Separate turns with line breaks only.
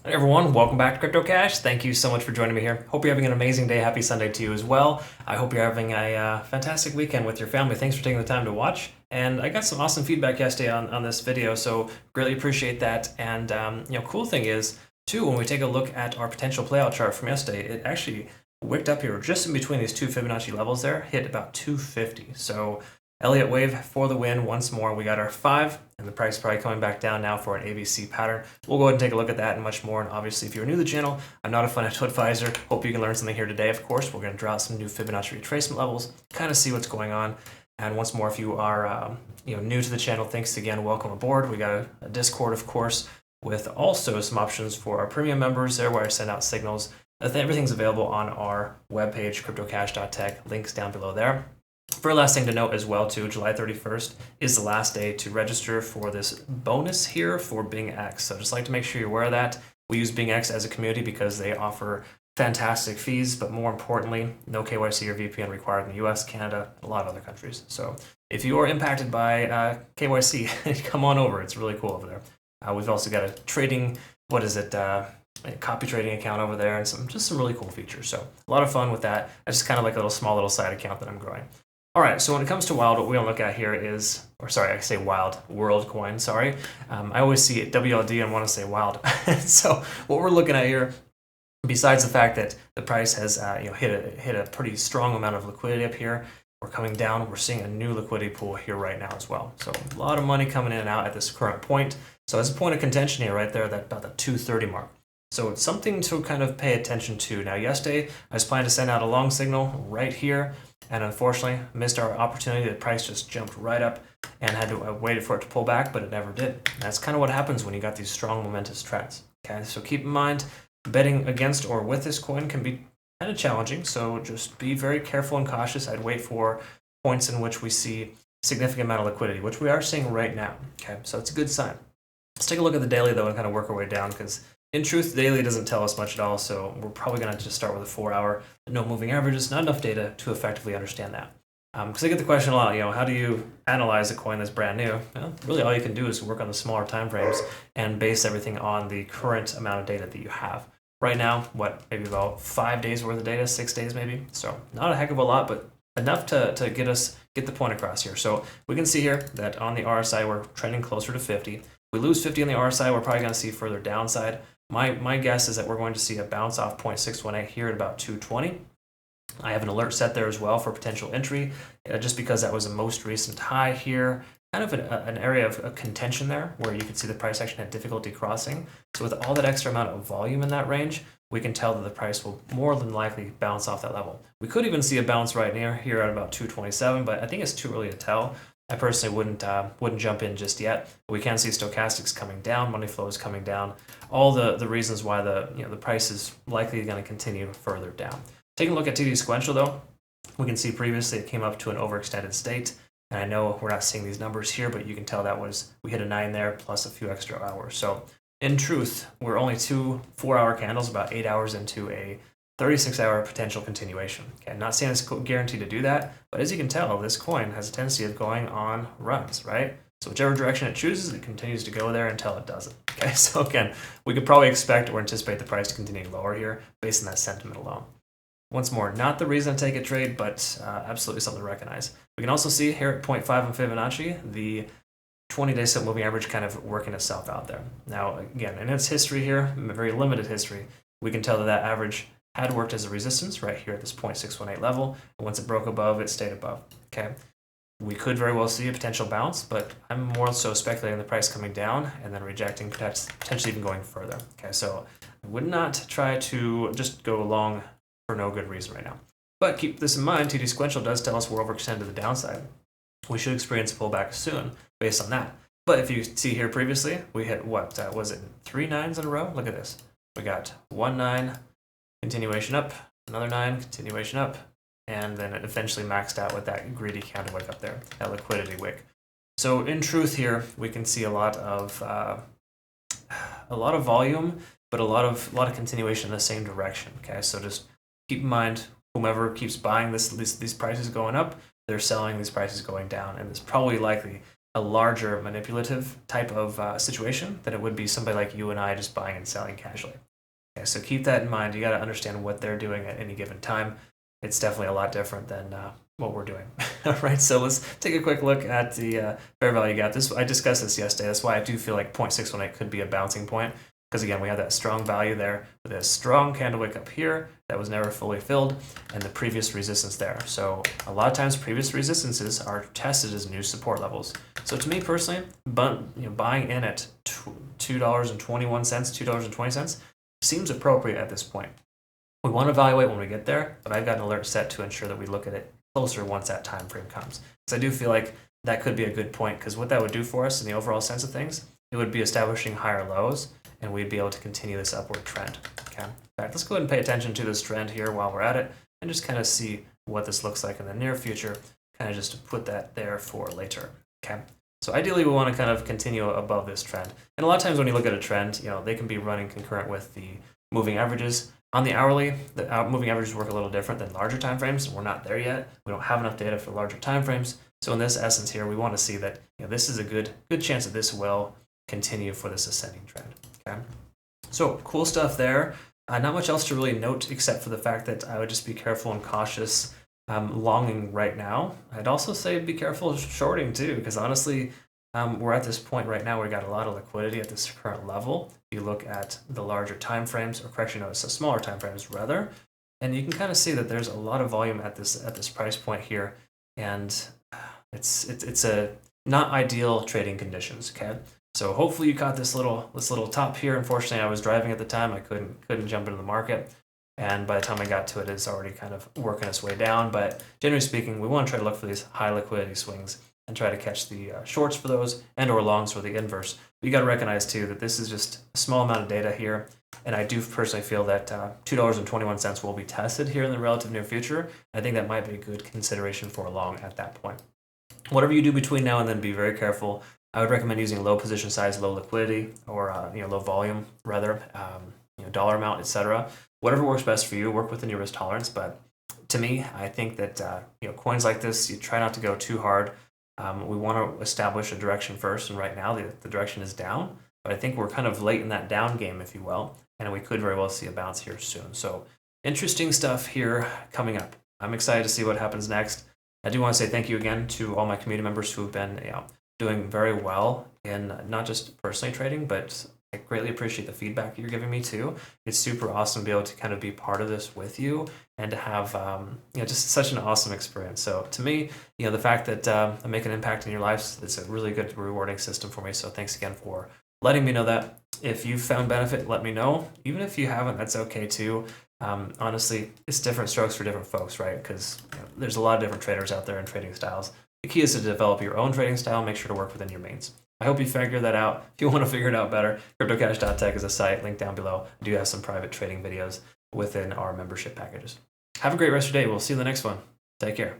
Hey everyone, welcome back to Crypto Cash. Thank you so much for joining me here. Hope you're having an amazing day. Happy Sunday to you as well. I hope you're having a fantastic weekend with your family. Thanks for taking the time to watch. And I got some awesome feedback yesterday on this video, so greatly appreciate that. And cool thing is too, when we take a look at our potential playout chart from yesterday, it actually wicked up here just in between these two Fibonacci levels there, hit about 250. So Elliott wave for the win once more. We got our 5, and the price probably coming back down now for an ABC pattern. We'll go ahead and take a look at that and much more. And obviously, if you're new to the channel, I'm not a financial advisor. Hope you can learn something here today. Of course, we're going to draw out some new Fibonacci retracement levels, kind of see what's going on. And once more, if you are new to the channel, thanks again. Welcome aboard. We got a Discord, of course, with also some options for our premium members there, where I send out signals. Everything's available on our webpage, cryptocash.tech. Links down below there. For last thing to note as well too, July 31st is the last day to register for this bonus here for BingX. So just like to make sure you're aware of that. We use BingX as a community because they offer fantastic fees, but more importantly, no KYC or VPN required in the US, Canada, and a lot of other countries. So if you are impacted by KYC, come on over. It's really cool over there. We've also got a trading, a copy trading account over there, and some really cool features. So a lot of fun with that. It's just kind of like a small little side account that I'm growing. All right, so when it comes to wild, what we want to look at here is, I say wild, world coin, sorry. I always see it WLD and want to say wild. So what we're looking at here, besides the fact that the price has hit a pretty strong amount of liquidity up here, we're coming down, we're seeing a new liquidity pool here right now as well. So a lot of money coming in and out at this current point. So as a point of contention here, right there, about the 230 mark. So it's something to kind of pay attention to. Now, yesterday, I was planning to send out a long signal right here, and unfortunately, missed our opportunity. The price just jumped right up and had to wait for it to pull back, but it never did. And that's kind of what happens when you got these strong momentous trends. Okay, so keep in mind, betting against or with this coin can be kind of challenging, so just be very careful and cautious. I'd wait for points in which we see significant amount of liquidity, which we are seeing right now. Okay, so it's a good sign. Let's take a look at the daily, though, and kind of work our way down, because in truth, daily doesn't tell us much at all, so we're probably going to just start with a 4-hour, no moving averages, not enough data to effectively understand that. Because I get the question a lot, how do you analyze a coin that's brand new? Well, really all you can do is work on the smaller time frames and base everything on the current amount of data that you have. Right now, maybe about 5 days worth of data, 6 days maybe, so not a heck of a lot, but enough to get the point across here. So we can see here that on the RSI, we're trending closer to 50. If we lose 50 on the RSI, we're probably going to see further downside. My guess is that we're going to see a bounce off 0.618 here at about 220. I have an alert set there as well for potential entry, just because that was a most recent high here. Kind of an area of contention there where you can see the price action had difficulty crossing. So with all that extra amount of volume in that range, we can tell that the price will more than likely bounce off that level. We could even see a bounce right near here at about 227, but I think it's too early to tell. I personally wouldn't jump in just yet. We can see stochastics coming down, money flow is coming down, all the reasons why the price is likely going to continue further down. Taking a look at TD sequential though, we can see previously it came up to an overextended state, and I know we're not seeing these numbers here, but you can tell we hit a 9 there plus a few extra hours. So in truth, we're only 2 4-hour candles, about 8 hours into a 36-hour potential continuation. Okay, I'm not saying it's guaranteed to do that, but as you can tell, this coin has a tendency of going on runs, right? So whichever direction it chooses, it continues to go there until it doesn't. Okay, so again, we could probably expect or anticipate the price to continue lower here based on that sentiment alone. Once more, not the reason to take a trade, but absolutely something to recognize. We can also see here at 0.5 on Fibonacci, the 20-day simple moving average kind of working itself out there. Now, again, in its history here, very limited history, we can tell that average had worked as a resistance right here at this 0.618 level, and once it broke above, it stayed above. Okay, we could very well see a potential bounce, but I'm more so speculating the price coming down and then rejecting, potentially even going further. Okay, so I would not try to just go long for no good reason right now. But keep this in mind, TD sequential does tell us we're overextended to the downside. We should experience a pullback soon based on that. But if you see here previously, we hit was it 3 9s in a row? Look at this. We got 1 9, continuation up, another 9, continuation up, and then it eventually maxed out with that greedy counter wick up there, that liquidity wick. So in truth here, we can see a lot of volume, but a lot of continuation in the same direction. Okay, so just keep in mind, whomever keeps buying these prices going up, they're selling these prices going down, and it's probably likely a larger manipulative type of situation than it would be somebody like you and I just buying and selling casually. Okay, so keep that in mind. You got to understand what they're doing at any given time. It's definitely a lot different than what we're doing. All right, so let's take a quick look at the fair value gap. I discussed this yesterday. That's why I do feel like 0.618 could be a bouncing point, because again, we have that strong value there with a strong candle wick up here that was never fully filled, and the previous resistance there. So a lot of times previous resistances are tested as new support levels. So to me personally, buying in at $2.21, $2.20 seems appropriate at this point. We want to evaluate when we get there, but I've got an alert set to ensure that we look at it closer once that time frame comes. Because I do feel like that could be a good point, because what that would do for us in the overall sense of things, it would be establishing higher lows, and we'd be able to continue this upward trend. Okay. In fact, let's go ahead and pay attention to this trend here while we're at it, and just kind of see what this looks like in the near future, kind of just to put that there for later. Okay. So ideally, we want to kind of continue above this trend. And a lot of times when you look at a trend, they can be running concurrent with the moving averages. On the hourly, the moving averages work a little different than larger time frames. We're not there yet. We don't have enough data for larger time frames. So in this essence here, we want to see that this is a good chance that this will continue for this ascending trend. Okay. So cool stuff there. Not much else to really note except for the fact that I would just be careful and cautious longing right now. I'd also say be careful shorting too, because honestly, we're at this point right now where we got a lot of liquidity at this current level. If you look at the larger time frames, or correction, no, it's the smaller time frames rather, and you can kind of see that there's a lot of volume at this price point here, and it's a not ideal trading conditions. Okay, so hopefully you caught this little top here. Unfortunately, I was driving at the time. I couldn't jump into the market. And by the time I got to it, it's already kind of working its way down. But generally speaking, we want to try to look for these high liquidity swings and try to catch the shorts for those and or longs for the inverse. But you got to recognize too that this is just a small amount of data here. And I do personally feel that $2.21 will be tested here in the relative near future. I think that might be a good consideration for a long at that point. Whatever you do between now and then, be very careful. I would recommend using low position size, low liquidity, or low volume rather, dollar amount, etc. Whatever works best for you, work within your risk tolerance. But to me, I think that coins like this, you try not to go too hard. We want to establish a direction first, and right now the direction is down. But I think we're kind of late in that down game, if you will, and we could very well see a bounce here soon. So interesting stuff here coming up. I'm excited to see what happens next. I do want to say thank you again to all my community members who have been doing very well in not just personally trading, but I greatly appreciate the feedback you're giving me too. It's super awesome to be able to kind of be part of this with you and to have just such an awesome experience. So to me, the fact that I make an impact in your lives, it's a really good rewarding system for me. So thanks again for letting me know that. If you've found benefit, let me know. Even if you haven't, that's okay too. Honestly, it's different strokes for different folks, right? Because there's a lot of different traders out there and trading styles. The key is to develop your own trading style. Make sure to work within your mains. I hope you figure that out. If you want to figure it out better, cryptocash.tech is a site, link down below. I do have some private trading videos within our membership packages. Have a great rest of your day. We'll see you in the next one. Take care.